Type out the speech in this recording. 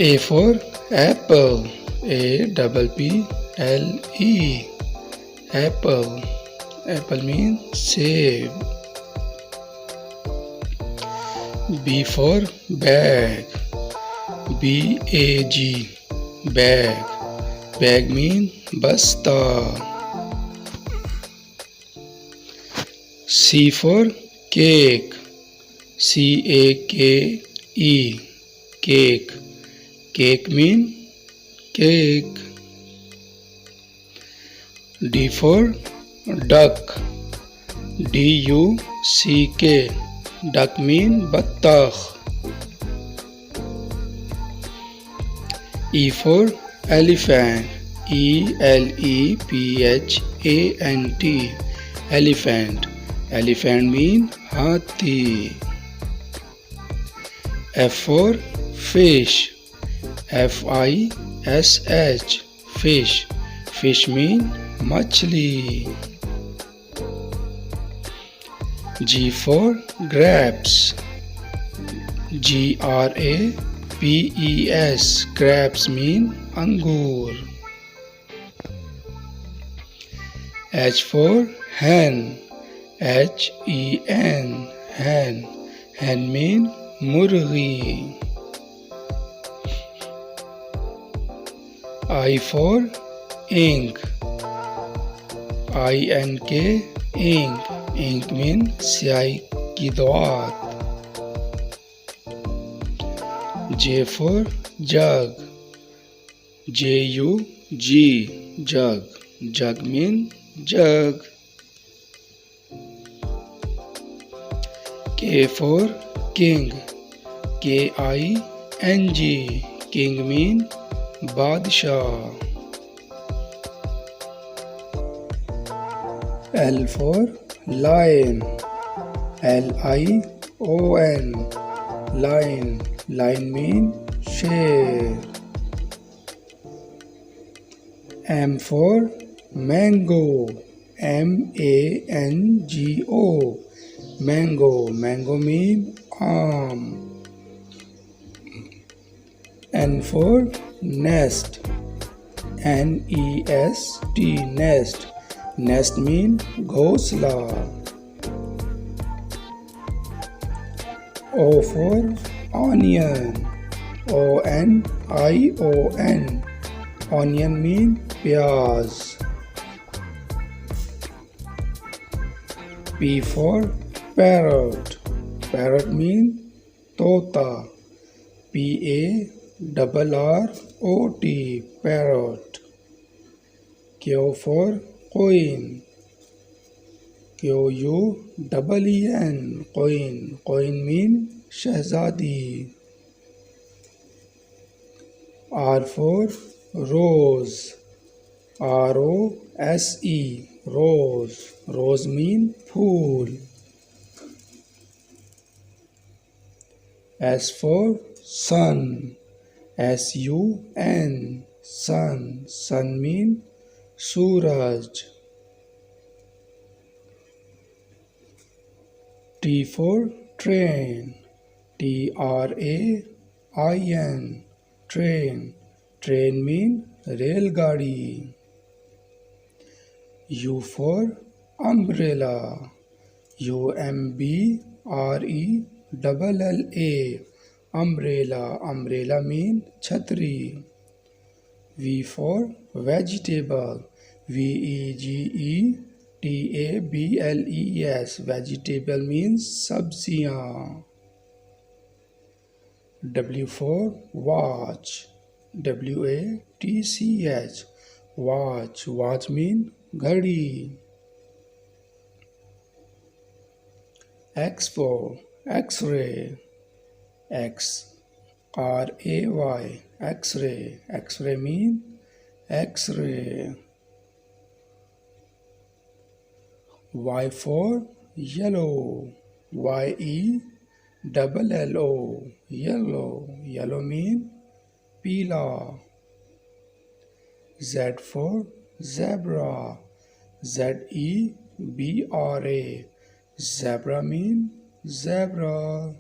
A for apple. A-double-P-L-E. Apple. Apple means save. B for bag. B-A-G. Bag. Bag means basta. C for cake. C-A-K-E. Cake. Cake means cake. D for duck. D-U-C-K. Duck means battakh. E for elephant. E-L-E-P-H-A-N-T. Elephant. Elephant means hathi. F for fish. F-I-S-H. Fish. Fish means machli. G for grapes. G-R-A-P-E-S. Grapes mean angur. H for hen. H-E-N. Hen. Hen mean murgi. I for ink. I-N-K. Ink. Ink mean स्याही की दवात. J for jug. J-U-G. Jug. Jug mean jug. K for king. K-I-N-G. King mean Badshah. L for lion. L-I-O-N. Lion. Lion mean sher. M for mango. M-A-N-G-O. Mango. Mango mean aam. N for nest. N-E-S-T. Nest. Nest mean ghosla. O for onion. O-N-I-O-N. Onion mean pyaz. P for parrot. Parrot mean tota. P-A-R-R-O-T. Parrot. Q for coin. Q-U-E-E-N. Coin. Coin mean shahzadi. R for rose. R-O-S-E. Rose. Rose mean phool. S for sun. S-U-N. Sun. Sun mean suraj. T for train. T-R-A-I-N. Train. Train mean railgadi. U for umbrella. U-M-B-R-E-L-L-A. Umbrella. Umbrella mean chhatri. V for vegetable. V-E-G-E-T-A-B-L-E-S. Vegetable means sabziyan. W for watch. W-A-T-C-H. Watch. Watch mean ghadi. X for X-ray. X-R-A-Y. X-ray. X-ray mean X-ray. Y for yellow. Y-E-L-L-O. Yellow. Yellow mean pila. Z for zebra. Z-E-B-R-A. Zebra mean zebra.